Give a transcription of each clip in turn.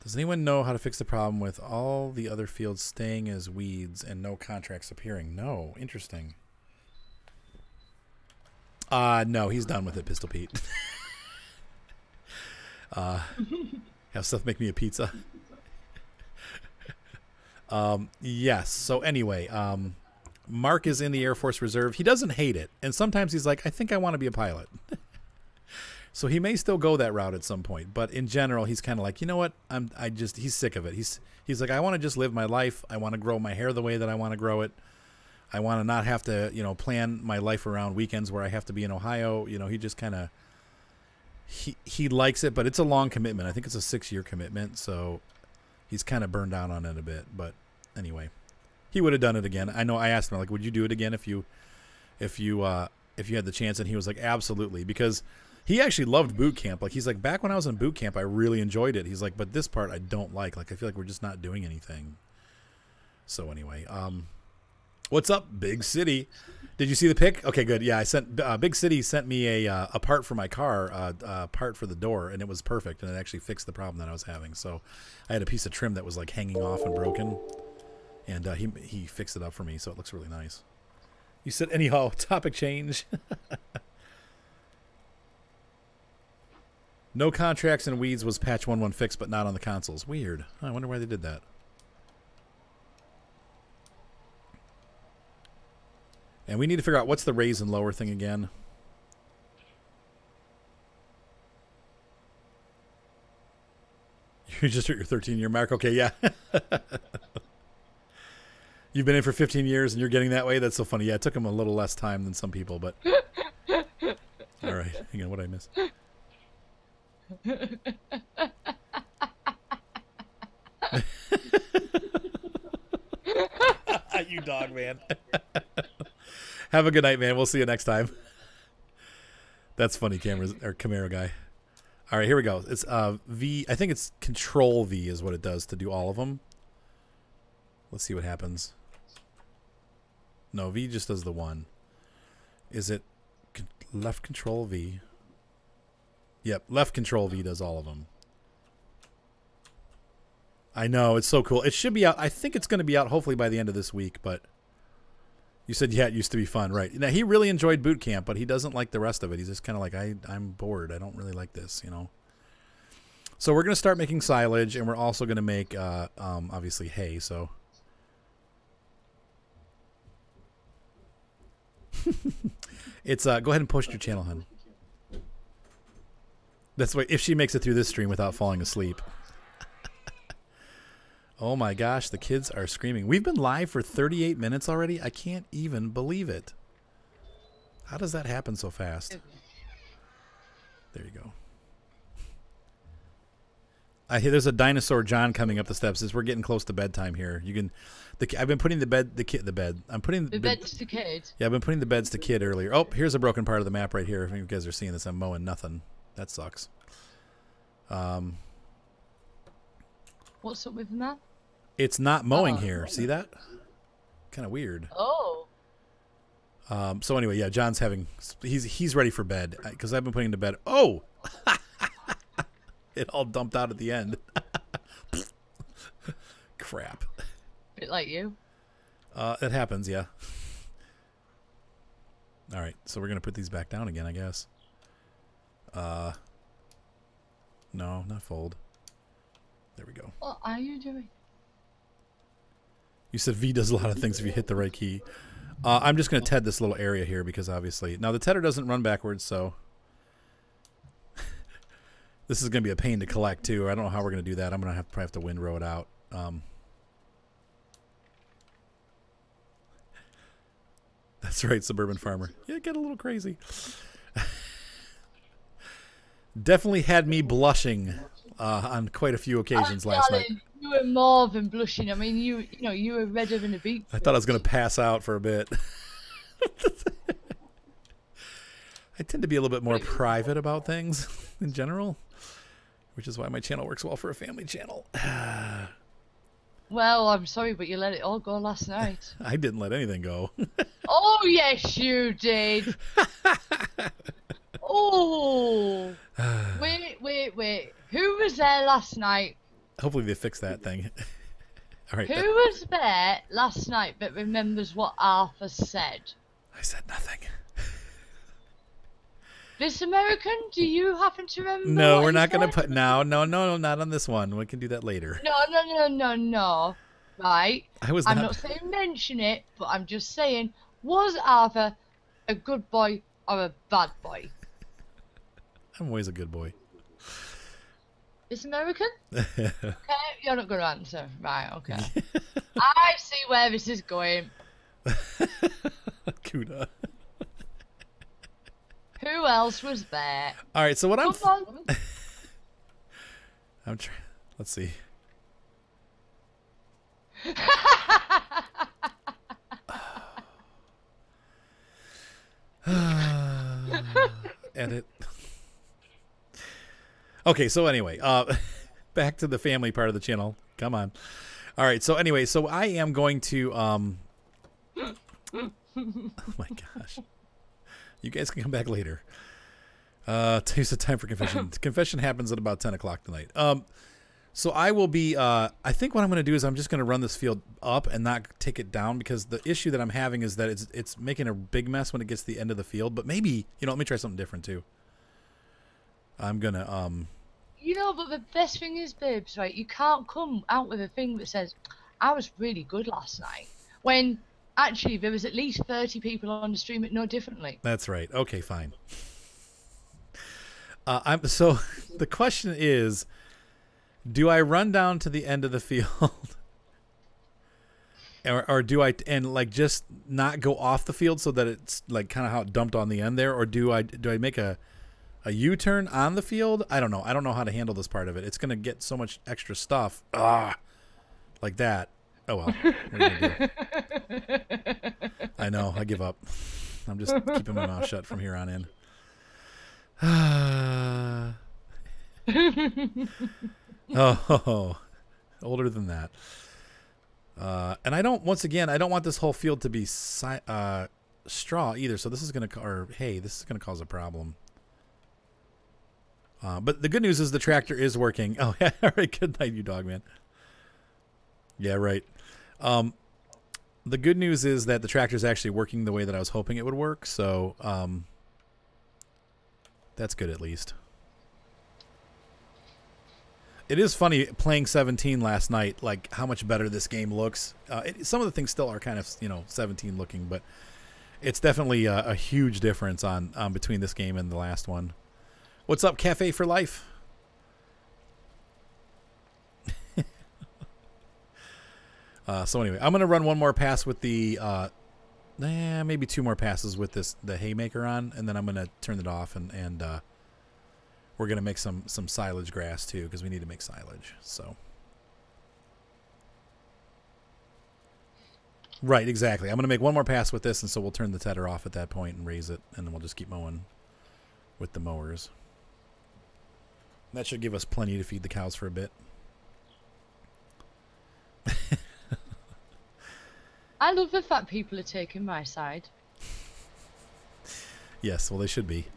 Does anyone know how to fix the problem with all the other fields staying as weeds and no contracts appearing? No. Interesting. No, he's done with it, Pistol Pete. Have stuff make me a pizza. Yes. So anyway, Mark is in the Air Force Reserve. He doesn't hate it. And sometimes he's like, I think I want to be a pilot. So he may still go that route at some point, but in general, he's kind of like, you know what? He's sick of it. He's like, I want to just live my life. I want to grow my hair the way that I want to grow it. I want to not have to, plan my life around weekends where I have to be in Ohio. He just kind of, he likes it, but it's a long commitment. I think it's a 6-year commitment. So he's kind of burned out on it a bit, but anyway, he would have done it again. I know I asked him, like, would you do it again if you had the chance? And he was like, absolutely. Because he actually loved boot camp. Like, he's like, back when I was in boot camp, I really enjoyed it. He's like, but this part I don't like. Like, I feel like we're just not doing anything. So anyway, what's up, Big City? Did you see the pic? Okay, good. Yeah, I sent Big City sent me a part for my car, part for the door, and it was perfect, and it actually fixed the problem that I was having. So I had a piece of trim that was like hanging off and broken, and he fixed it up for me, so it looks really nice. You said anyhow. Topic change. No contracts and weeds was patch 1.1 fixed, but not on the consoles. Weird. I wonder why they did that. And we need to figure out what's the raise and lower thing again. You just hit your 13-year mark. Okay, yeah. You've been in for 15 years and you're getting that way? That's so funny. Yeah, it took him a little less time than some people, but... All right. Hang on, what did I miss? You dog, man. Have a good night, man. We'll see you next time. That's funny, Camaro guy. All right, here we go. It's V. I think it's Control V is what it does to do all of them. Let's see what happens. No, V just does the one. Is it left Control V? Yep, left Control V does all of them. I know, it's so cool. It should be out. I think it's going to be out hopefully by the end of this week, but you said, yeah, it used to be fun, right? Now, he really enjoyed boot camp, but he doesn't like the rest of it. He's just kind of like, I'm bored. I don't really like this, So we're going to start making silage, and we're also going to make, obviously, hay, so. It's, go ahead and post your channel, hon. That's why, if she makes it through this stream without falling asleep. Oh my gosh, the kids are screaming. We've been live for 38 minutes already. I can't even believe it. How does that happen so fast? There you go. I hear there's a dinosaur John coming up the steps. As we're getting close to bedtime here, you can. I've been putting the bed. I'm putting the beds to kid. Yeah, I've been putting the beds to kid earlier. Oh, here's a broken part of the map right here. If you guys are seeing this, I'm mowing nothing. That sucks. What's up with that? It's not mowing here. See that? Kind of weird. Oh. So anyway, yeah, John's having. He's ready for bed because I've been putting him to bed. Oh. It all dumped out at the end. Crap. Bit like you. It happens, yeah. All right, so we're going to put these back down again, I guess. No, not fold. There we go. What are you doing? You said V does a lot of things if you hit the right key. I'm just going to TED this little area here because obviously... Now, the tedder doesn't run backwards, so... This is going to be a pain to collect, too. I don't know how we're going to do that. I'm going to probably have to windrow it out. That's right, Suburban Farmer. Yeah, get a little crazy. Definitely had me blushing on quite a few occasions last night. You were more than blushing. I mean, you were redder than a beet. I thought I was going to pass out for a bit. I tend to be a little bit more private about things in general, which is why my channel works well for a family channel. Well, I'm sorry, but you let it all go last night. I didn't let anything go. Oh, yes, you did. Oh. Wait. Who was there last night? Hopefully they fix that thing. All right. Who was there last night that remembers what Arthur said? I said nothing. This American, do you happen to remember? No, what we're he not going to said? put... No, not on this one. We can do that later. No. Right. I was I'm not... not saying mention it, but I'm just saying, was Arthur a good boy or a bad boy? I'm always a good boy. This American? Okay, you're not going to answer. Right, okay. I see where this is going. Kuda. Who else was there? All right, so what Come on. I'm trying... Let's see. Edit. Okay, so anyway, back to the family part of the channel. Come on. All right, so anyway, so I am going to oh my gosh. You guys can come back later. Taste the time for confession. Confession happens at about 10 o'clock tonight. So I will be, I think what I'm going to do is I'm just going to run this field up and not take it down, because the issue that I'm having is that it's making a big mess when it gets to the end of the field. But maybe, let me try something different too. I'm going to, but the best thing is, babes, right? You can't come out with a thing that says, I was really good last night, when actually there was at least 30 people on the stream that know differently. That's right. Okay, fine. So the question is, do I run down to the end of the field or do I, and like just not go off the field so that it's like kind of how it dumped on the end there? Or do I make a U-turn on the field? I don't know. I don't know how to handle this part of it. It's going to get so much extra stuff. Like that. Oh, well. What are you gonna do? I know. I give up. I'm just keeping my mouth shut from here on in. Oh, older than that. And I don't want this whole field to be straw either. So this is going to, this is going to cause a problem. But the good news is the tractor is working. Oh, yeah. All right. Good night, you dog, man. Yeah, right. The good news is that the tractor is actually working the way that I was hoping it would work. So, that's good at least. It is funny playing 17 last night, like how much better this game looks. Some of the things still are kind of, 17 looking, but it's definitely a huge difference on between this game and the last one. What's up, Cafe for Life? So anyway, I'm going to run one more pass with the, maybe two more passes with the haymaker on, and then I'm going to turn it off, and we're going to make some silage grass too, because we need to make silage. So, right, exactly. I'm going to make one more pass with this, and so we'll turn the tedder off at that point and raise it, and then we'll just keep mowing with the mowers. That should give us plenty to feed the cows for a bit. I love the fact people are taking my side. Yes, well, they should be.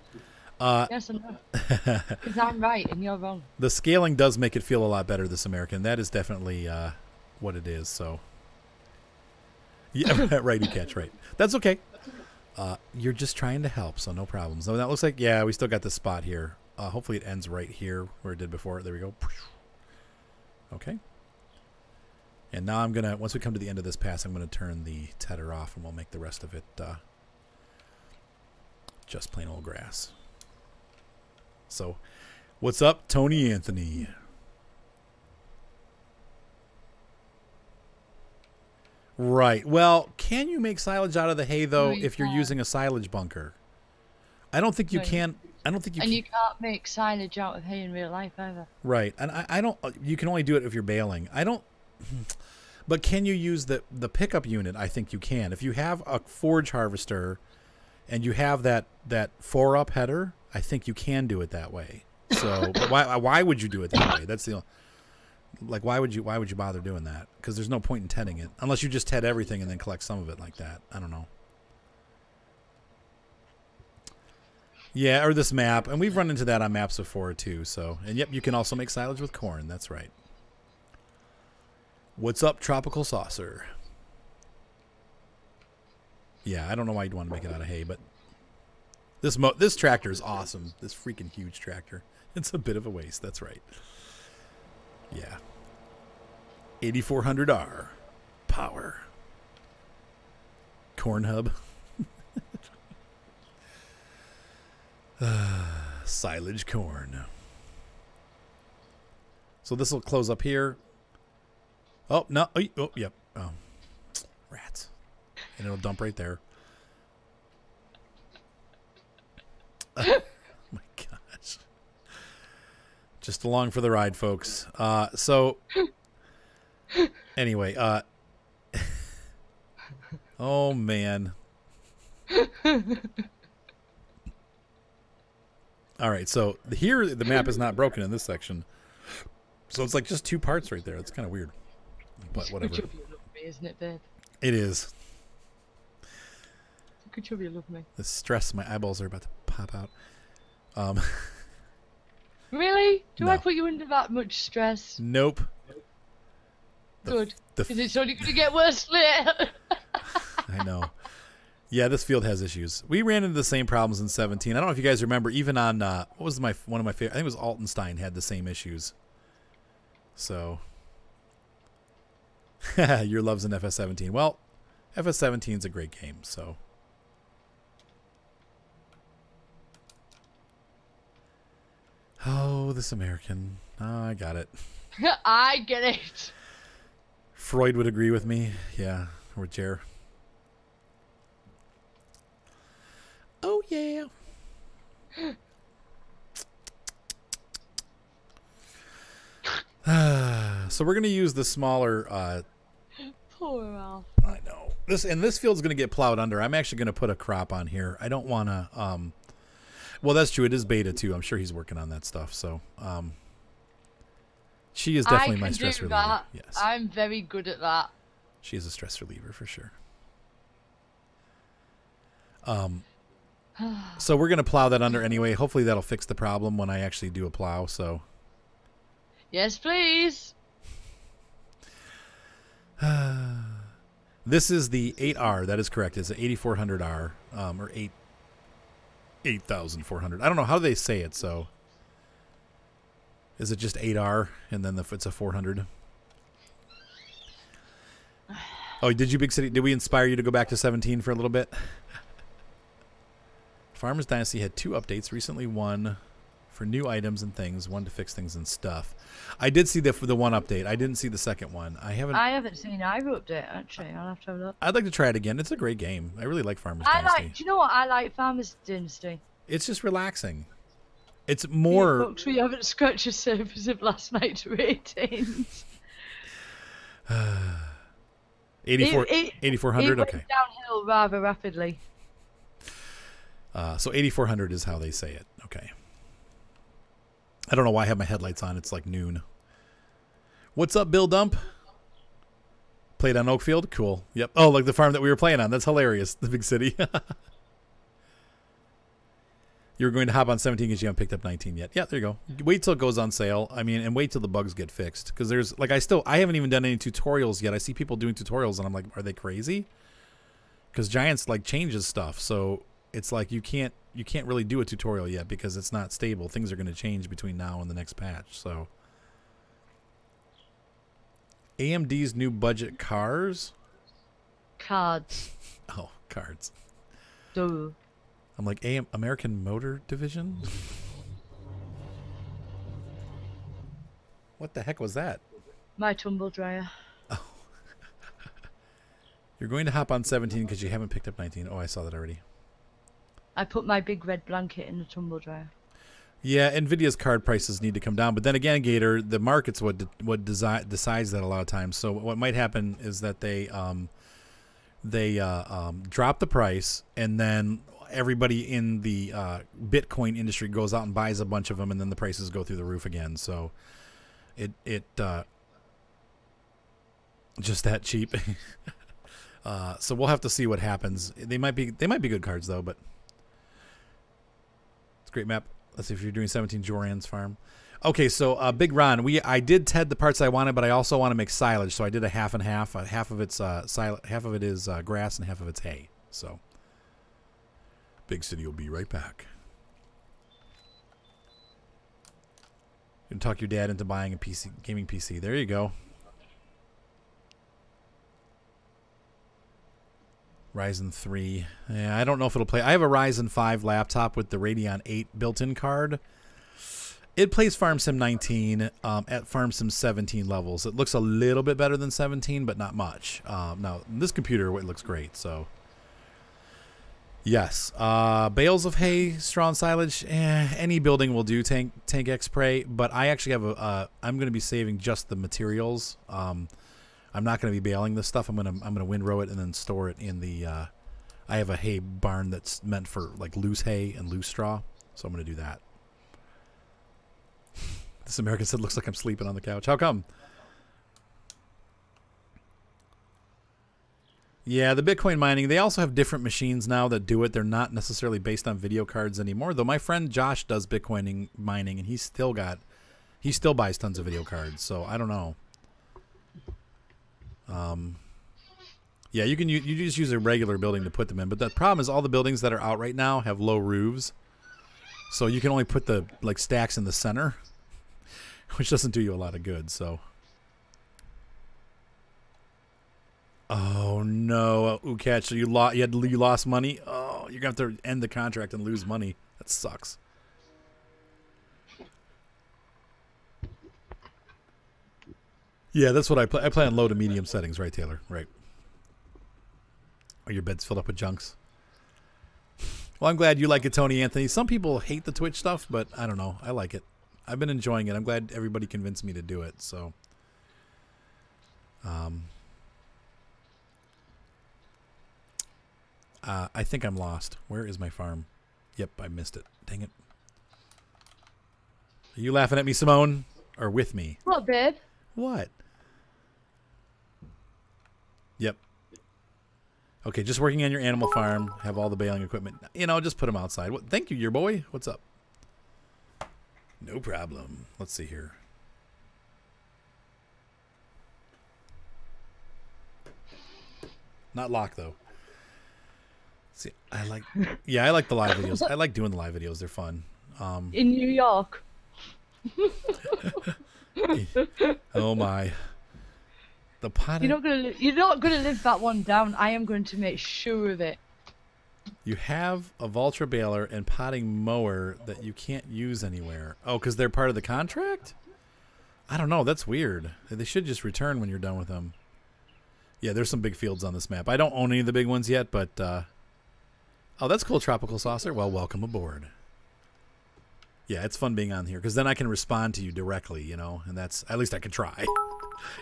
Yes, I know. Because I'm right and you're wrong. The scaling does make it feel a lot better, this American. That is definitely what it is. So, yeah, righty catch, right. That's okay. You're just trying to help, so no problems. So that looks like, yeah, we still got this spot here. Hopefully it ends right here where it did before. There we go. Okay. And now I'm going to, once we come to the end of this pass, I'm going to turn the tedder off, and we'll make the rest of it just plain old grass. So, what's up, Tony Anthony? Right. Well, can you make silage out of the hay, though, if you're using a silage bunker? I don't think you can. I don't think you can. And you can't make silage out of hay in real life either. Right. And I don't, you can only do it if you're baling. I don't, but can you use the pickup unit? I think you can. If you have a forage harvester and you have that 4-up header, I think you can do it that way. So, but why would you do it that way? That's the, like, why would you bother doing that? Because there's no point in tedding it unless you just ted everything and then collect some of it like that. I don't know. Yeah, or this map, and we've run into that on maps before too. So, and yep, you can also make silage with corn. That's right. What's up, Tropical Saucer? Yeah, I don't know why you'd want to make it out of hay, but this tractor is awesome. This freaking huge tractor. It's a bit of a waste. That's right. Yeah. 8400R power. Corn hub. Silage corn. So this will close up here. Oh, no. Oh, yep. Rats. And it'll dump right there. Oh my gosh. Just along for the ride, folks. So anyway, oh man. All right, so here the map is not broken in this section. So it's like just two parts right there. It's kind of weird. But whatever. Good job you love me, isn't it, babe? It is. Good job you love me. The stress, my eyeballs are about to pop out. Really? Do No. I put you under that much stress? Nope. Good. Because it's only going to get worse later. I know. Yeah, this field has issues. We ran into the same problems in 17. I don't know if you guys remember, even on, what was one of my favorite, I think it was Altenstein had the same issues. So, your love's in FS17. Well, FS17 is a great game, so. Oh, this American. Oh, I got it. I get it. Freud would agree with me. Yeah, or Jer. Oh, yeah. So we're going to use the smaller... Poor Ralph. I know. This field's going to get plowed under. I'm actually going to put a crop on here. I don't want to... well, that's true. It is beta, too. I'm sure he's working on that stuff. So, she is definitely my stress reliever. That. Yes. I'm very good at that. She is a stress reliever for sure. So we're going to plow that under anyway. Hopefully that'll fix the problem when I actually do a plow. So yes, please. This is the 8R. That is correct. It's an 8400R or 8400. I don't know how they say it. So is it just 8R and then it's a 400? Oh, did you, Big City? Did we inspire you to go back to 17 for a little bit? Farmers Dynasty had 2 updates recently. One for new items and things, one to fix things and stuff. I did see the one update. I didn't see the second one. I haven't seen either update actually. I'll have to have a look. I'd like to try it again. It's a great game. I really like Farmers Dynasty. Do you know what I like? Farmers Dynasty. It's just relaxing. It's more. Folks, we haven't scratched the surface of last night's ratings. 8400. Okay. Downhill rather rapidly. So 8400 is how they say it. Okay. I don't know why I have my headlights on. It's like noon. What's up, Bill Dump? Played on Oakfield? Cool. Yep. Oh, like the farm that we were playing on. That's hilarious. The Big City. You were going to hop on 17 because you haven't picked up 19 yet. Yeah, there you go. Wait till it goes on sale. I mean, and wait till the bugs get fixed. Because there's, like, I haven't even done any tutorials yet. I see people doing tutorials, and I'm like, are they crazy? Because Giants, like, changes stuff. So it's like you can't really do a tutorial yet because it's not stable. Things are going to change between now and the next patch. So AMD's new budget cars? Cards. Oh, cards. Duh. I'm like, American Motor Division? What the heck was that? My tumble dryer. Oh. You're going to hop on 17 because you haven't picked up 19. Oh, I saw that already. I put my big red blanket in the tumble dryer. Yeah, NVIDIA's card prices need to come down. But then again, Gator, the market's what decides that a lot of times. So what might happen is that they drop the price, and then everybody in the Bitcoin industry goes out and buys a bunch of them, and then the prices go through the roof again. So it just that cheap. So we'll have to see what happens. They might be good cards though, but it's a great map. Let's see if you're doing 17 Joran's farm. Okay, so Big Ron, I did Ted the parts I wanted, but I also want to make silage, so I did a half and half. Half of it's half of it is grass, and half of it's hay. So, Big City will be right back. You can talk your dad into buying a gaming PC. There you go. Ryzen 3. Yeah, I don't know if it'll play. I have a Ryzen 5 laptop with the Radeon 8 built-in card. It plays Farm Sim 19 at Farm Sim 17 levels. It looks a little bit better than 17, but not much. Now, this computer, it looks great. So, yes. Bales of hay, straw and silage. Any building will do. Tank X Spray. But I actually have I'm going to be saving just the materials. I'm not going to be baling this stuff. I'm gonna windrow it and then store it in the. I have a hay barn that's meant for like loose hay and loose straw, so I'm going to do that. This American said, "Looks like I'm sleeping on the couch." How come? Yeah, the Bitcoin mining. They also have different machines now that do it. They're not necessarily based on video cards anymore. Though my friend Josh does Bitcoin mining, and he still buys tons of video cards. So I don't know. Yeah, you just use a regular building to put them in, but the problem is all the buildings that are out right now have low roofs, so you can only put the like stacks in the center, which doesn't do you a lot of good. So, oh no, Ukach, so you lost money. Oh, you're gonna have to end the contract and lose money. That sucks. Yeah, that's what I play. I play on low to medium settings, right, Taylor? Right. Or your bed's filled up with junks. Well, I'm glad you like it, Tony Anthony. Some people hate the Twitch stuff, but I don't know. I like it. I've been enjoying it. I'm glad everybody convinced me to do it. So, I think I'm lost. Where is my farm? Yep, I missed it. Dang it. Are you laughing at me, Simone? Or with me? What, babe? What? Yep. Okay, just working on your animal farm. Have all the baling equipment. You know, just put them outside. Thank you, your boy. What's up? No problem. Let's see here. Not locked, though. See, I like the live videos. I like doing the live videos. They're fun. In New York. Oh my. The potting. You're not gonna live that one down. I am going to make sure of it. You have a Valtra baler and potting mower that you can't use anywhere. Oh, because they're part of the contract? I don't know. That's weird. They should just return when you're done with them. Yeah, there's some big fields on this map. I don't own any of the big ones yet, but oh, that's cool, Tropical Saucer. Well, welcome aboard. Yeah, it's fun being on here because then I can respond to you directly, you know, and that's at least I can try.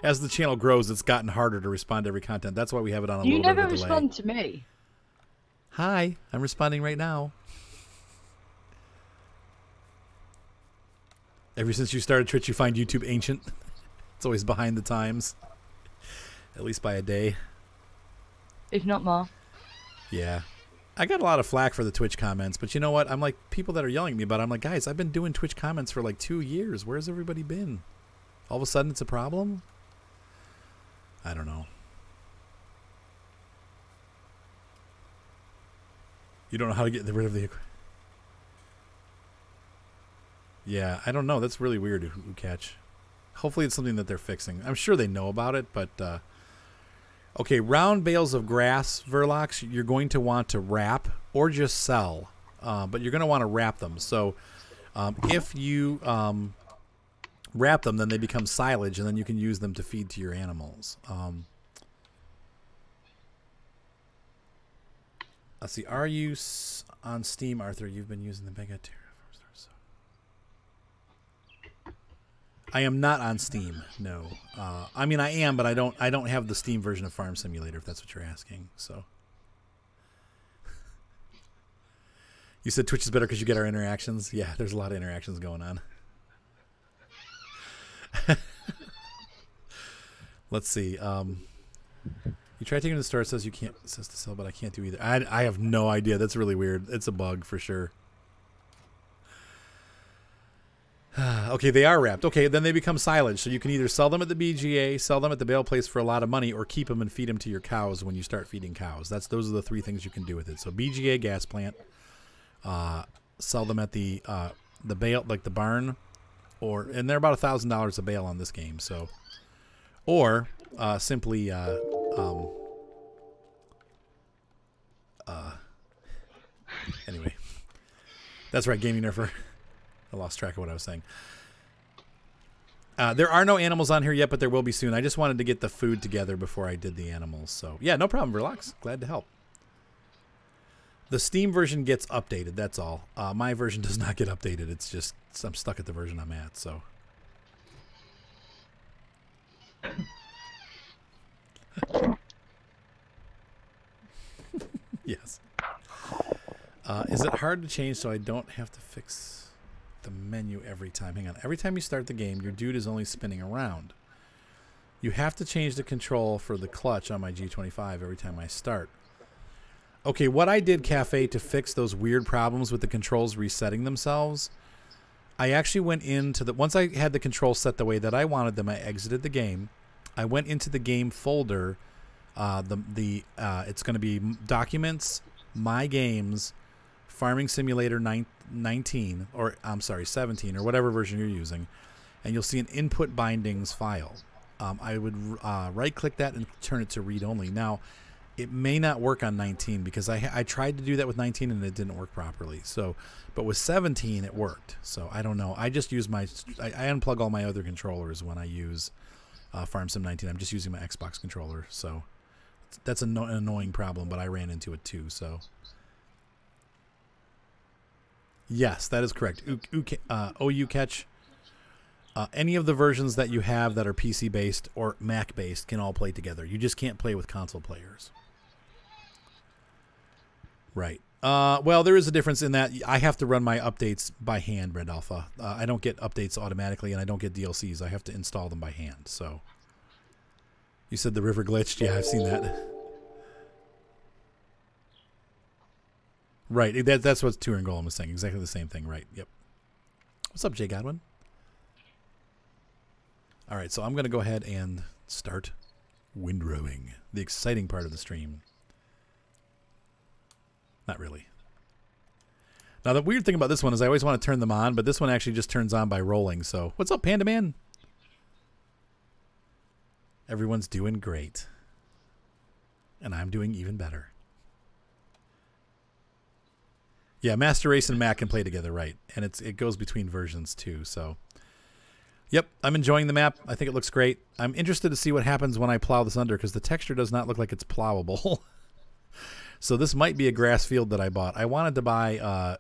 As the channel grows, it's gotten harder to respond to every content. That's why we have it on a little bit of a delay. You never respond to me. Hi, I'm responding right now. Ever since you started Twitch, you find YouTube ancient. It's always behind the times. At least by a day. If not more. Yeah. I got a lot of flack for the Twitch comments, but you know what? I'm like, people that are yelling at me about it, I'm like, guys, I've been doing Twitch comments for like 2 years. Where's everybody been? All of a sudden it's a problem? I don't know. You don't know how to get rid of the... Yeah, I don't know. That's really weird to catch. Hopefully it's something that they're fixing. I'm sure they know about it, but... Okay, round bales of grass, Verlox, you're going to want to wrap or just sell. But you're going to want to wrap them. So if you wrap them, then they become silage, and then you can use them to feed to your animals. Let's see. Are you on Steam, Arthur? You've been using the Mega Tier. I am not on Steam. No. I mean, I am, but I don't have the Steam version of Farm Simulator. If that's what you're asking. So. You said Twitch is better because you get our interactions. Yeah, there's a lot of interactions going on. Let's see. You try taking it to the store. It says you can't. It says to sell, but I can't do either. I have no idea. That's really weird. It's a bug for sure. Okay, Okay, they are wrapped. Okay, then they become silage. So you can either sell them at the BGA, sell them at the bale place for a lot of money, or keep them and feed them to your cows when you start feeding cows. Those are the three things you can do with it. So BGA gas plant, sell them at the bale, like the barn, and they're about $1,000 a bale on this game. So, or simply anyway, that's right, Gaming Nerfer. I lost track of what I was saying. There are no animals on here yet, but there will be soon. I just wanted to get the food together before I did the animals. So, yeah, no problem, Relax. Glad to help. The Steam version gets updated, that's all. My version does not get updated. It's just I'm stuck at the version I'm at, so. Yes. Is it hard to change so I don't have to fix the menu every time? Hang on. Every time you start the game, your dude is only spinning around. You have to change the control for the clutch on my G25 every time I start. Okay, what I did, Cafe, to fix those weird problems with the controls resetting themselves, I actually went into the... Once I had the controls set the way that I wanted them, I exited the game. I went into the game folder. It's going to be Documents, My Games, Farming Simulator 19, or I'm sorry, 17, or whatever version you're using, and you'll see an input bindings file. I would right-click that and turn it to read-only. Now, it may not work on 19 because I tried to do that with 19 and it didn't work properly. So, but with 17 it worked. So I don't know. I just use I unplug all my other controllers when I use Farm Sim 19. I'm just using my Xbox controller. So that's an annoying problem, but I ran into it too. So. Yes, that is correct. OU Catch. Any of the versions that you have that are PC-based or Mac-based can all play together. You just can't play with console players. Right. Well, there is a difference in that I have to run my updates by hand, Red Alpha. I don't get updates automatically, and I don't get DLCs. I have to install them by hand. So, you said the river glitched. Yeah, I've seen that. Right, that's what Touring Golem was saying. Exactly the same thing, right? Yep. What's up, Jay Godwin? All right, so I'm going to go ahead and start windrowing, the exciting part of the stream. Not really. Now, the weird thing about this one is I always want to turn them on, but this one actually just turns on by rolling. So, what's up, Panda Man? Everyone's doing great. And I'm doing even better. Yeah, Master Race and Mac can play together, right? And it goes between versions too. So, yep, I'm enjoying the map. I think it looks great. I'm interested to see what happens when I plow this under because the texture does not look like it's plowable. So this might be a grass field that I bought. I wanted to buy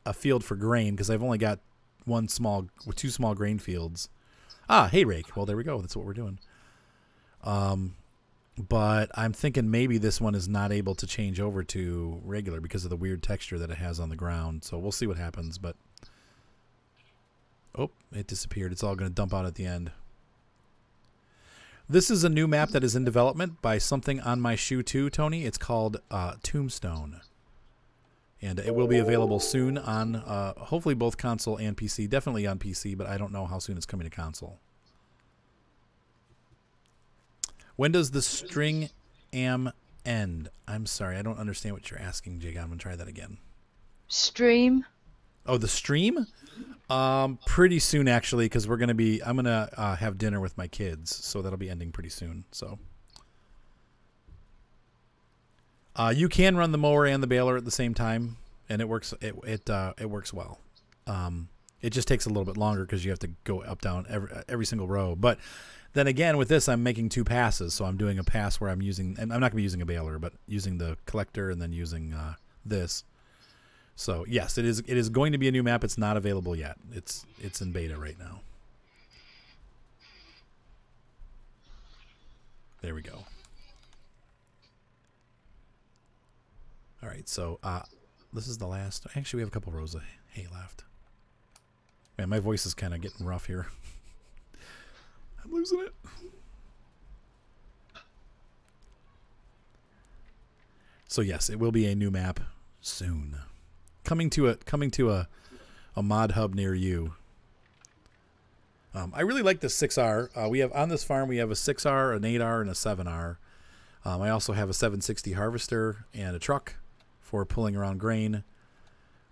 a field for grain because I've only got two small grain fields. Ah, hay rake. Well, there we go. That's what we're doing. But I'm thinking maybe this one is not able to change over to regular because of the weird texture that it has on the ground. So we'll see what happens. But oh, it disappeared. It's all going to dump out at the end. This is a new map that is in development by something on my shoe too, Tony. It's called Tombstone. And it will be available soon on hopefully both console and PC. Definitely on PC, but I don't know how soon it's coming to console. When does the string am end? I'm sorry, I don't understand what you're asking, Jake. I'm going to try that again. Stream. Oh, the stream? Pretty soon, actually, because I'm going to have dinner with my kids, so that'll be ending pretty soon. So, you can run the mower and the baler at the same time, and it works. It works well. It just takes a little bit longer because you have to go up down every single row. But then again, with this, I'm making two passes, so I'm doing a pass where I'm using, and I'm not going to be using a baler, but using the collector and then using this. So yes, it is going to be a new map. It's not available yet. It's in beta right now. There we go. All right, so this is the last. Actually, we have a couple rows of hay left. Man, my voice is kind of getting rough here. I'm losing it. So yes, it will be a new map soon. Coming to a mod hub near you. I really like the 6R. We have on this farm, we have a 6R, an 8R, and a 7R. I also have a 760 harvester and a truck for pulling around grain.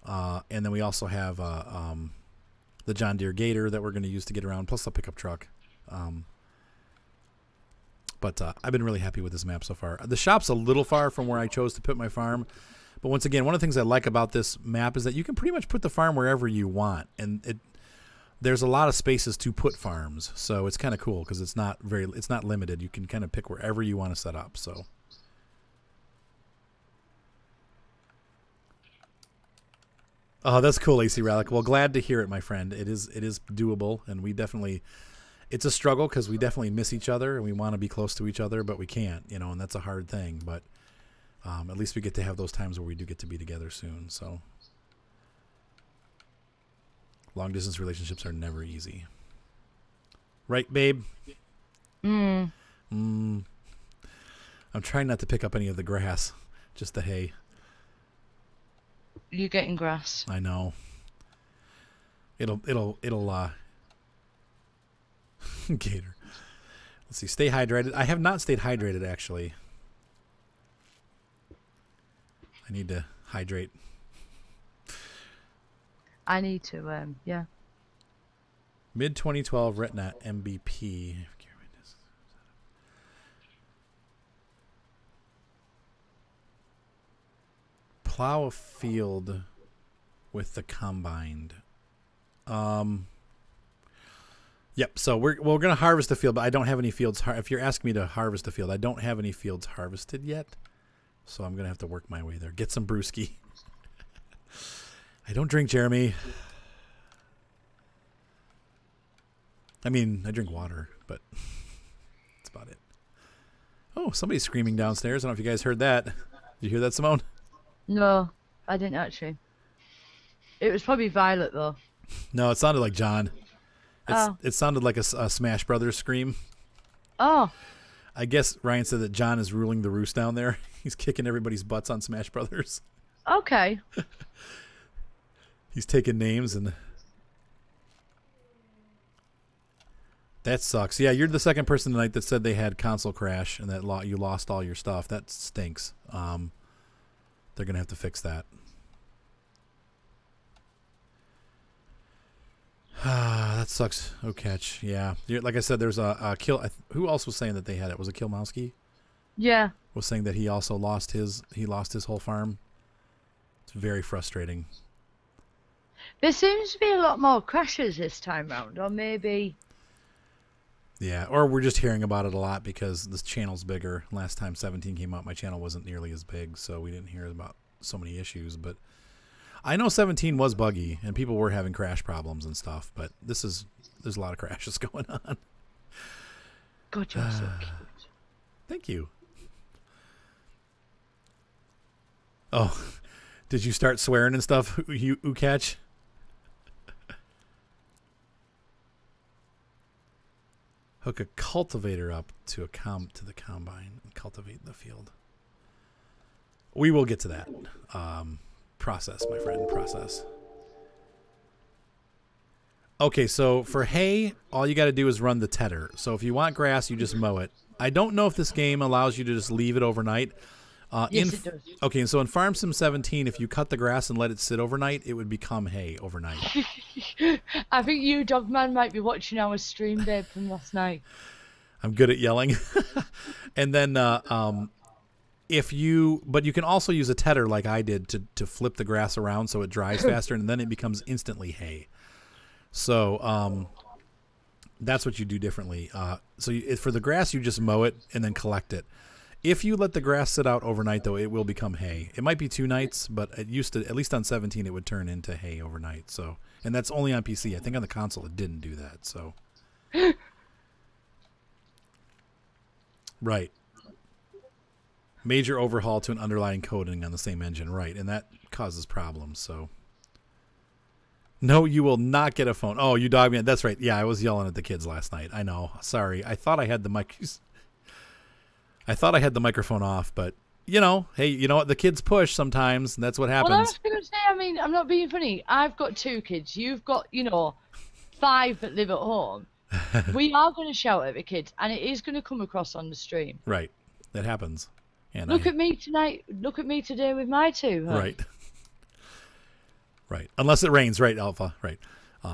And then we also have the John Deere Gator that we're going to use to get around, plus a pickup truck. But I've been really happy with this map so far. The shop's a little far from where I chose to put my farm. But once again, one of the things I like about this map is that you can pretty much put the farm wherever you want. And there's a lot of spaces to put farms. So it's kind of cool because it's not limited. You can kind of pick wherever you want to set up. So oh, that's cool, AC Relic. Well, glad to hear it, my friend. It is doable, and we definitely, it's a struggle because we definitely miss each other and we want to be close to each other, but we can't, and that's a hard thing. But at least we get to have those times where we do get to be together soon. So long distance relationships are never easy, right, babe? I'm trying not to pick up any of the grass, just the hay. You're getting grass. I know. It'll Gator. Let's see. Stay hydrated. I have not stayed hydrated, actually. I need to hydrate. I need to, yeah. Mid 2012 Retina MVP. Plow a field with the combined. Yep. So we're gonna harvest the field, but I don't have any fields. If you're asking me to harvest a field, I don't have any fields harvested yet. So I'm gonna have to work my way there. Get some brewski. I don't drink, Jeremy. I mean, I drink water, but that's about it. Oh, somebody's screaming downstairs. I don't know if you guys heard that. Did you hear that, Simone? No, I didn't actually. It was probably Violet, though. No, it sounded like John. Oh. It sounded like a Smash Brothers scream. Oh. I guess Ryan said that John is ruling the roost down there. He's kicking everybody's butts on Smash Brothers. Okay. He's taking names and... That sucks. Yeah, you're the second person tonight that said they had console crash and that you lost all your stuff. That stinks. They're going to have to fix that. That sucks. Oh, catch. Yeah. Like I said, there's a kill. Who else was saying that they had it? Was it Kilmowski? Yeah. Was saying that he also lost his whole farm. It's very frustrating. There seems to be a lot more crashes this time round, or maybe... Yeah, or we're just hearing about it a lot because this channel's bigger. Last time 17 came out, my channel wasn't nearly as big, so we didn't hear about so many issues. But I know 17 was buggy, and people were having crash problems and stuff, but there's a lot of crashes going on. God, you're so cute. Thank you. Oh, did you start swearing and stuff, Ukach? Hook a cultivator up to the combine and cultivate the field. We will get to that process, my friend. Process. Okay, so for hay, all you got to do is run the tedder. So if you want grass, you just mow it. I don't know if this game allows you to just leave it overnight. Yes, it does. Okay, and so in Farm Sim 17, if you cut the grass and let it sit overnight, it would become hay overnight. I think you, Dogman, might be watching our stream, babe, from last night. I'm good at yelling. And then but you can also use a tedder like I did to flip the grass around so it dries faster, and then it becomes instantly hay. So that's what you do differently. For the grass, you just mow it and then collect it. If you let the grass sit out overnight, though, it will become hay. It might be 2 nights, but it used to, at least on 17, it would turn into hay overnight. So, and that's only on PC. I think on the console it didn't do that. So, right. Major overhaul to an underlying coding on the same engine, right? And that causes problems. So, no, you will not get a phone. Oh, you dog man. That's right. Yeah, I was yelling at the kids last night. I know. Sorry. I thought I had the microphone off, but hey, you know what? The kids push sometimes, and that's what happens. Well, I was going to say, I mean, I'm not being funny. I've got 2 kids. You've got, 5 that live at home. We are going to shout at the kids, and it is going to come across on the stream. Right. That happens. And Look at me tonight. Look at me today with my two. Huh? Right. Right. Unless it rains, right, Alpha? Right.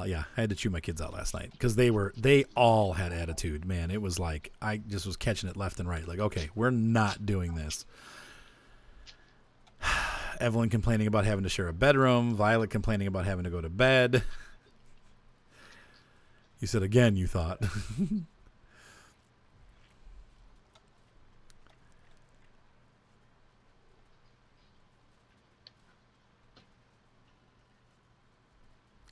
Yeah, I had to chew my kids out last night because they all had attitude. Man, it was like I just was catching it left and right. Like, okay, we're not doing this. Evelyn complaining about having to share a bedroom. Violet complaining about having to go to bed. You said again, you thought.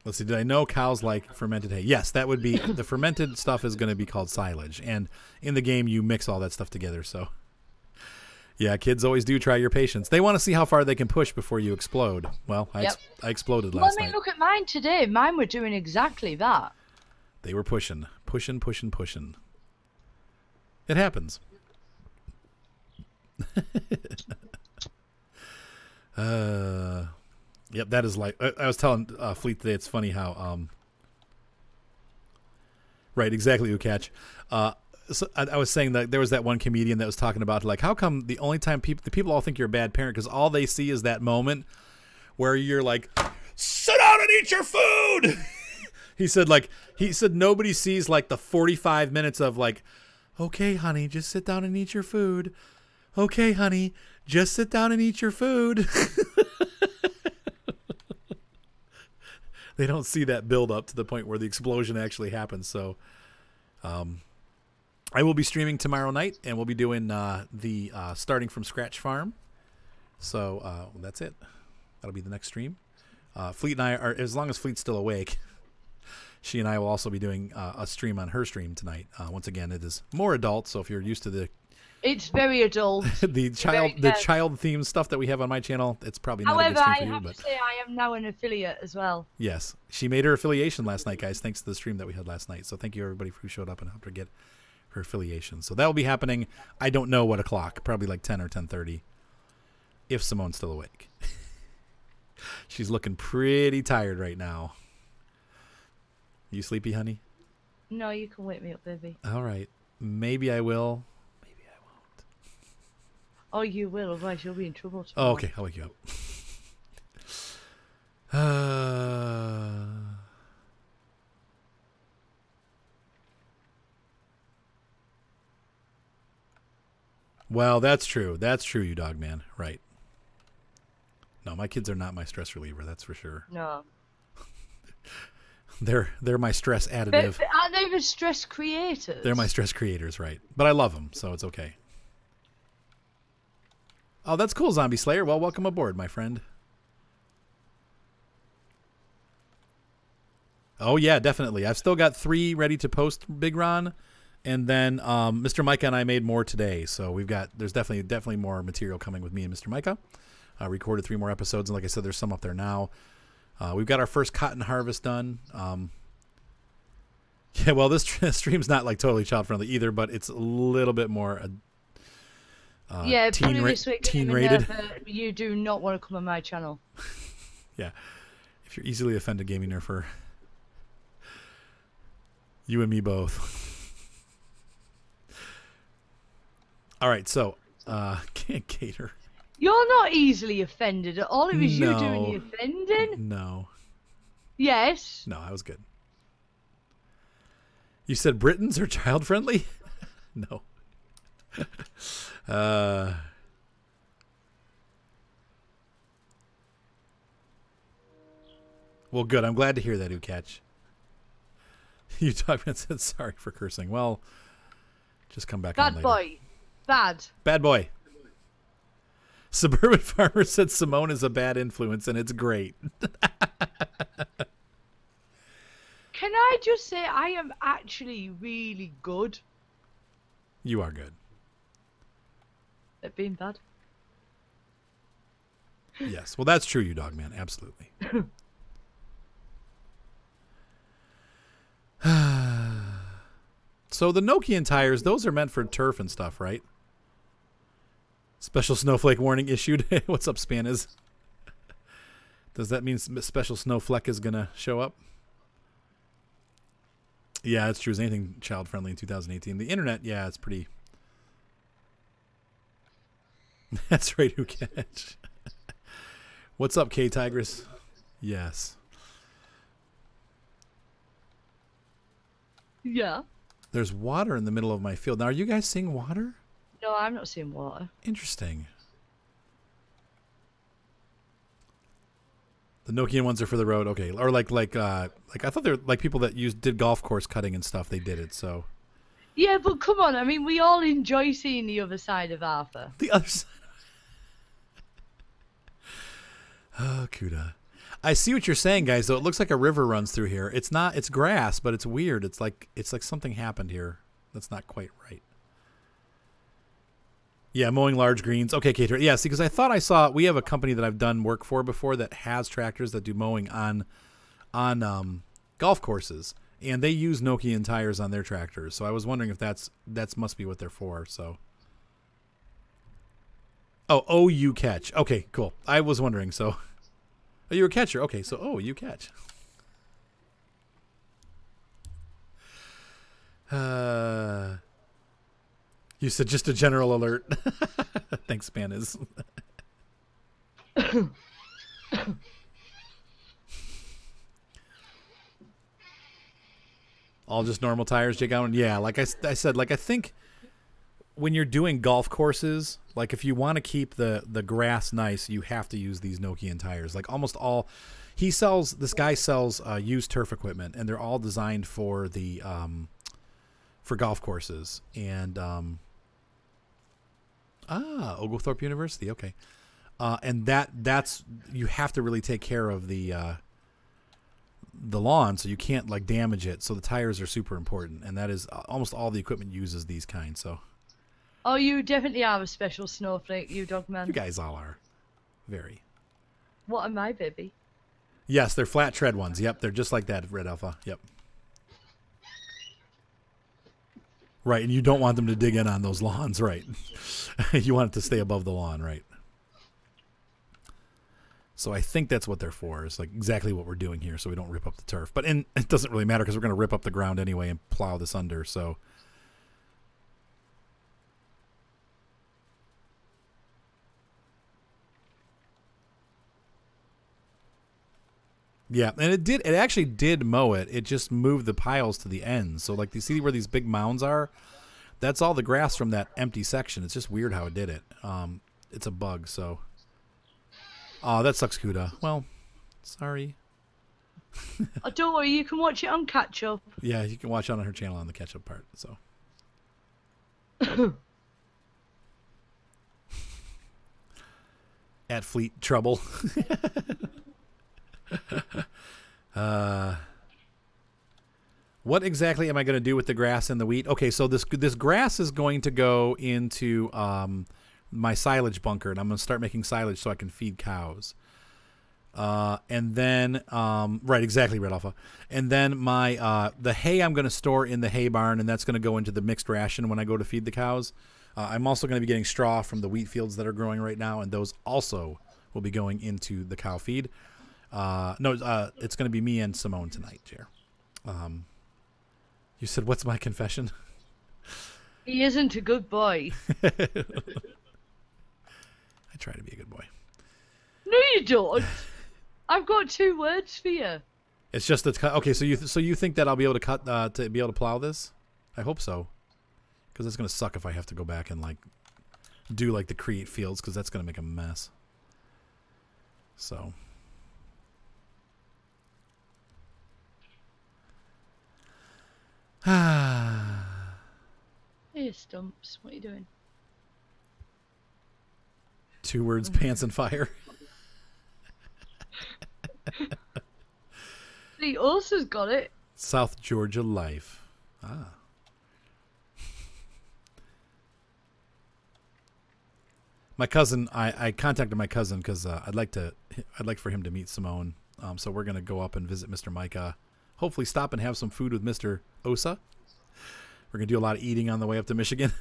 Let's see. Did I know cows like fermented hay? Yes, that would be the fermented stuff is going to be called silage, and in the game you mix all that stuff together. So, yeah, kids always do try your patience. They want to see how far they can push before you explode. Well, I exploded last night. Look at mine today. Mine were doing exactly that. They were pushing. It happens. Yep, that is like I was telling Fleet today. It's funny how right, exactly, Ukach. So I was saying that there was that one comedian that was talking about like how come the only time the people all think you're a bad parent because all they see is that moment where you're like, sit down and eat your food. He said nobody sees like the 45 minutes of like, okay, honey, just sit down and eat your food. Okay, honey, just sit down and eat your food. They don't see that build up to the point where the explosion actually happens. So I will be streaming tomorrow night, and we'll be doing the starting from scratch farm. So that's it. That'll be the next stream. Fleet and I are, as long as Fleet's still awake, she and I will also be doing a stream on her stream tonight. Once again, it is more adult, so if you're used to the it's very adult. the child themed stuff that we have on my channel, it's probably not However, a good stream for I you. have But to say I am now an affiliate as well. yes, she made her affiliation last night, guys, thanks to the stream that we had last night. So thank you everybody who showed up and helped her get her affiliation. So that will be happening. I don't know what o'clock, probably like 10 or 10:30, if Simone's still awake. She's looking pretty tired right now. You sleepy, honey? No, you can wake me up, baby. All right. Maybe I will. Maybe I won't. Oh, you will, otherwise you'll be in trouble tomorrow. Oh, okay. I'll wake you up. Well, that's true. That's true, you dog man. Right. No, my kids are not my stress reliever. That's for sure. No. They're my stress additive. But aren't they the stress creators? They're my stress creators, right? But I love them, so it's okay. Oh, that's cool, Zombie Slayer. Well, welcome aboard, my friend. Oh yeah, definitely. I've still got 3 ready to post, Big Ron, and then Mr. Micah and I made more today. So there's definitely more material coming with me and Mr. Micah. I recorded 3 more episodes, and like I said, there's some up there now. We've got our first cotton harvest done. Yeah, well, this stream's not like totally child friendly either, but it's a little bit more yeah, teen rated. You do not want to come on my channel. Yeah, if you're easily offended, gaming nerfer, you and me both. All right, so Gator. You're not easily offended at all. It was you doing the offending. No. Yes. No, I was good. You said Britons are child friendly? No. Well, good. I'm glad to hear that, Ukach. You talked and said sorry for cursing. Well, just come back on later. Bad boy. Bad boy. Suburban Farmer said Simone is a bad influence, and it's great. Can I just say I am actually really good You are good. at being bad? Yes. Well, that's true, you dog man. Absolutely. So the Nokian tires, those are meant for turf and stuff, right? Special snowflake warning issued. What's up, Spaniz? Does that mean special snowflake is going to show up? Yeah, it's true. Is anything child friendly in 2018? The internet, yeah, it's pretty. That's right. Who catch? What's up, K Tigress? Yes. Yeah. There's water in the middle of my field. Now, are you guys seeing water? No, I'm not seeing water. Interesting. The Nokian ones are for the road, okay? Or like I thought they were like people that did golf course cutting and stuff. They did it, so. Yeah, but come on. I mean, we all enjoy seeing the other side of Arthur. The other side. Oh, Kuda. I see what you're saying, guys. Though it looks like a river runs through here. It's not. It's grass, but it's weird. It's like something happened here. That's not quite right. Yeah, mowing large greens. Okay, Kate. Yeah, see, because I thought I saw. We have a company that I've done work for before that has tractors that do mowing on golf courses, and they use Nokian tires on their tractors. So I was wondering if that's must be what they're for. So. Oh, you catch. Okay, cool. I was wondering. So. Oh, you're a catcher. Okay, so you catch. You said just a general alert. Thanks, Spanish. All just normal tires, Jake Allen? Yeah, like I said, like I think when you're doing golf courses, like if you want to keep the grass nice, you have to use these Nokian tires. Like almost all, this guy sells used turf equipment, and they're all designed for the for golf courses. And Oglethorpe University, okay. And that's you have to really take care of the lawn, so you can't like damage it. So the tires are super important, and that is almost all the equipment uses these kinds. So. Oh, you definitely are a special snowflake, you dog man. You guys all are. Very. What am I, baby? Yes, they're flat tread ones. Yep, they're just like that, Red Alpha. Yep. Right, and you don't want them to dig in on those lawns, right? You want it to stay above the lawn, right? So I think that's what they're for. It's like exactly what we're doing here, so we don't rip up the turf. But it doesn't really matter because we're going to rip up the ground anyway and plow this under, so... Yeah, and it actually did mow it. It just moved the piles to the ends. So like you see where these big mounds are? That's all the grass from that empty section. It's just weird how it did it. It's a bug, so. Oh, that sucks, Kuda. Well, sorry. Oh, don't worry, you can watch it on catch up. Yeah, you can watch it on her channel on the catch up part, so. At Fleet Trouble. What exactly am I going to do with the grass and the wheat? Okay, so this grass is going to go into my silage bunker, and I'm going to start making silage so I can feed cows. And then, right, exactly, Red Alpha. And then my the hay I'm going to store in the hay barn, and that's going to go into the mixed ration when I go to feed the cows. I'm also going to be getting straw from the wheat fields that are growing right now, and those also will be going into the cow feed. No, it's going to be me and Simone tonight, Jer. You said, what's my confession? He isn't a good boy. I try to be a good boy. No, you don't. I've got 2 words for you. It's just that. Okay, so you think that I'll be able to cut to be able to plow this? I hope so, because it's going to suck if I have to go back and like do like the create fields, because that's going to make a mess. So. Hey, Stumps, what are you doing? 2 words, pants and fire. See, Ulcer's got it. South Georgia life. Ah. My cousin, I contacted my cousin because I'd like for him to meet Simone. So we're gonna go up and visit Mr. Micah. Hopefully stop and have some food with Mr. Osa. We're going to do a lot of eating on the way up to Michigan.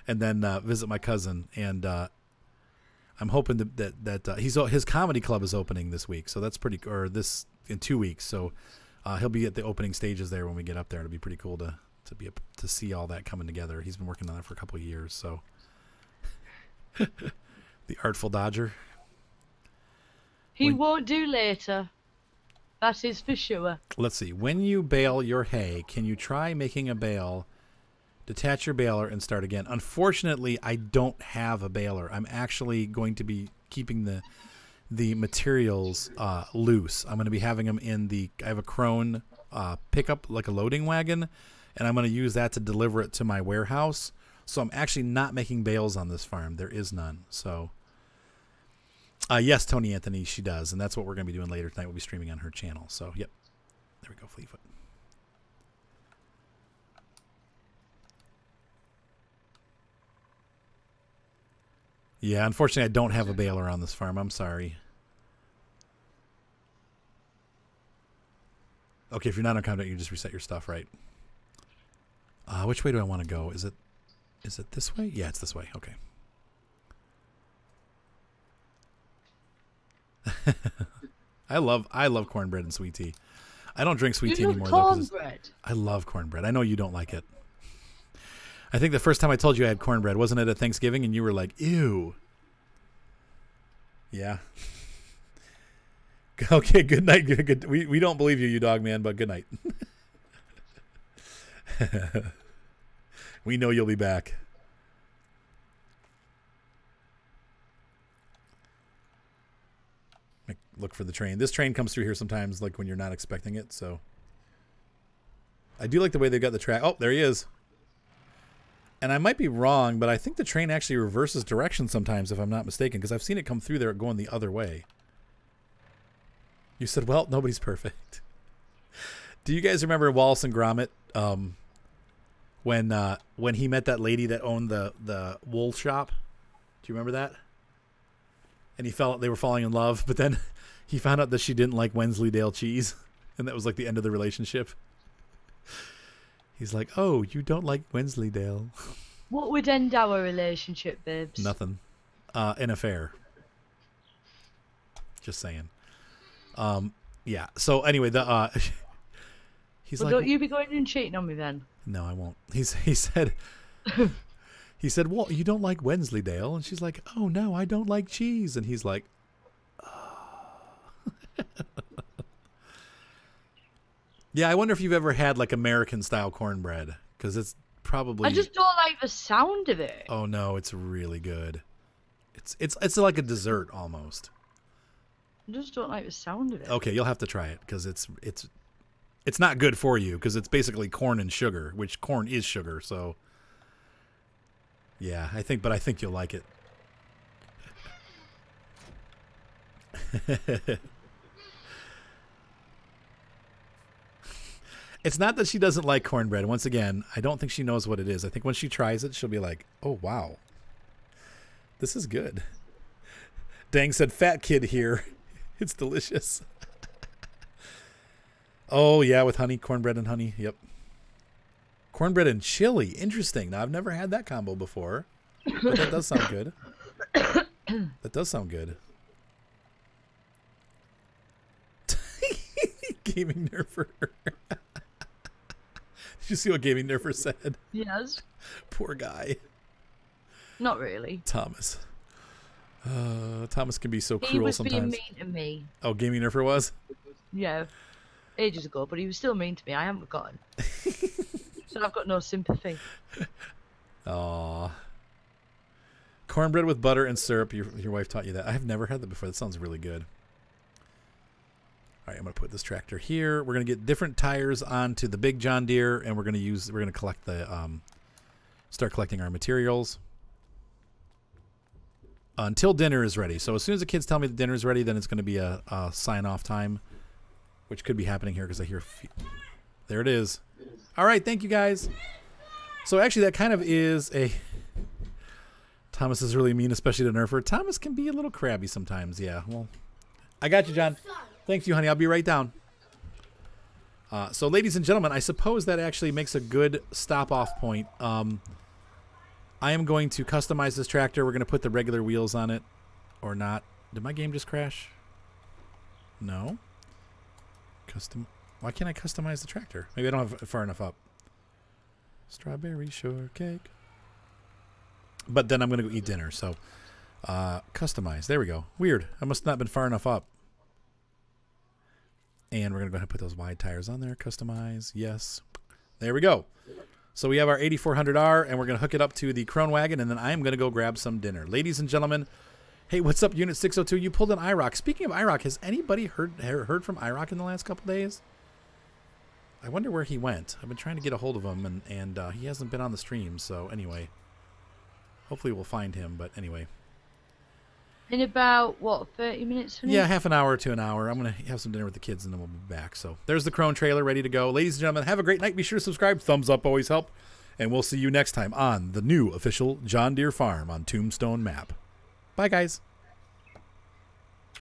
And then visit my cousin. And I'm hoping that his comedy club is opening this week. So that's pretty, or this in 2 weeks. So He'll be at the opening stages there when we get up there. It'll be pretty cool to see all that coming together. He's been working on it for a couple of years. So the Artful Dodger. He won't do later. That is for sure. Let's see. When you bale your hay, can you try making a bale, detach your baler, and start again? Unfortunately, I don't have a baler. I'm actually going to be keeping the materials loose. I'm going to be having them in I have a Krone pickup, like a loading wagon, and I'm going to use that to deliver it to my warehouse. So I'm actually not making bales on this farm. There is none. So yes, Tony Anthony, she does, and that's what we're going to be doing later tonight. We'll be streaming on her channel. So yep, there we go, Fleetfoot. Yeah, unfortunately, I don't have a baler on this farm. I'm sorry. Okay, if you're not on countdown, you just reset your stuff, right? Which way do I want to go? Is it this way? Yeah, it's this way. Okay. I love cornbread and sweet tea. I don't drink sweet tea anymore though. Cornbread. I love cornbread. I know you don't like it. I think the first time I told you I had cornbread, wasn't it at Thanksgiving? And you were like, ew. Yeah. Okay, good night. Good. We don't believe you dog man, but good night. We know you'll be back. Look for the train. This train comes through here sometimes, like when you're not expecting it, so. I do like the way they've got the track. Oh, there he is. And I might be wrong, but I think the train actually reverses direction sometimes, if I'm not mistaken, because I've seen it come through there going the other way. You said, well, nobody's perfect. Do you guys remember Wallace and Gromit? When he met that lady that owned the wool shop? Do you remember that? And they were falling in love, but then he found out that she didn't like Wensleydale cheese, and that was like the end of the relationship. He's like, oh, you don't like Wensleydale. What would end our relationship, babes? Nothing. An affair. Just saying. Yeah. So anyway, he's well, like, don't you be going and cheating on me then? No, I won't. He said, well, you don't like Wensleydale, and she's like, oh no, I don't like cheese, and he's like, oh. Yeah, I wonder if you've ever had like American style cornbread, because it's probably. I just don't like the sound of it. Oh no, it's really good. It's like a dessert almost. I just don't like the sound of it. Okay, you'll have to try it because it's not good for you because it's basically corn and sugar, which corn is sugar. So yeah, I think you'll like it. It's not that she doesn't like cornbread. Once again, I don't think she knows what it is. I think when she tries it, she'll be like, oh, wow. This is good. Dang said, fat kid here. It's delicious. Oh, yeah, with honey, cornbread and honey. Yep. Cornbread and chili. Interesting. Now, I've never had that combo before. But that does sound good. That does sound good. Gaming Nerfer. Did you see what Gaming Nerfer said? Yes. Poor guy. Not really. Thomas. Thomas can be so cruel sometimes. He was being mean to me. Oh, Gaming Nerfer was? Yeah. Ages ago, but he was still mean to me. I haven't forgotten. So I've got no sympathy. Aww. Cornbread with butter and syrup. Your wife taught you that. I have never had that before. That sounds really good. All right, I'm going to put this tractor here. We're going to get different tires onto the big John Deere, and we're going to collect start collecting our materials until dinner is ready. So as soon as the kids tell me the dinner is ready, then it's going to be a sign-off time, which could be happening here because I hear. There it is. All right, thank you guys. So actually, that kind of is a. Thomas is really mean, especially to Nerfer. Thomas can be a little crabby sometimes. Yeah. Well, I got you, John. Thanks you, honey. I'll be right down. So, ladies and gentlemen, I suppose that actually makes a good stop-off point. I am going to customize this tractor. We're going to put the regular wheels on it. Or not. Did my game just crash? No. Custom. Why can't I customize the tractor? Maybe I don't have it far enough up. Strawberry shortcake. But then I'm going to go eat dinner, so customize. There we go. Weird. I must not have been far enough up. And we're going to go ahead and put those wide tires on there. Customize. Yes. There we go. So we have our 8400R, and we're going to hook it up to the Krone wagon, and then I'm going to go grab some dinner. Ladies and gentlemen, hey, what's up, Unit 602? You pulled an IROC. Speaking of IROC, has anybody heard from IROC in the last couple days? I wonder where he went. I've been trying to get a hold of him, and he hasn't been on the stream, so anyway. Hopefully we'll find him, but anyway. In about, what, 30 minutes? Yeah, half an hour to an hour. I'm going to have some dinner with the kids, and then we'll be back. So there's the Krone trailer ready to go. Ladies and gentlemen, have a great night. Be sure to subscribe. Thumbs up always help. And we'll see you next time on the new official John Deere farm on Tombstone map. Bye, guys.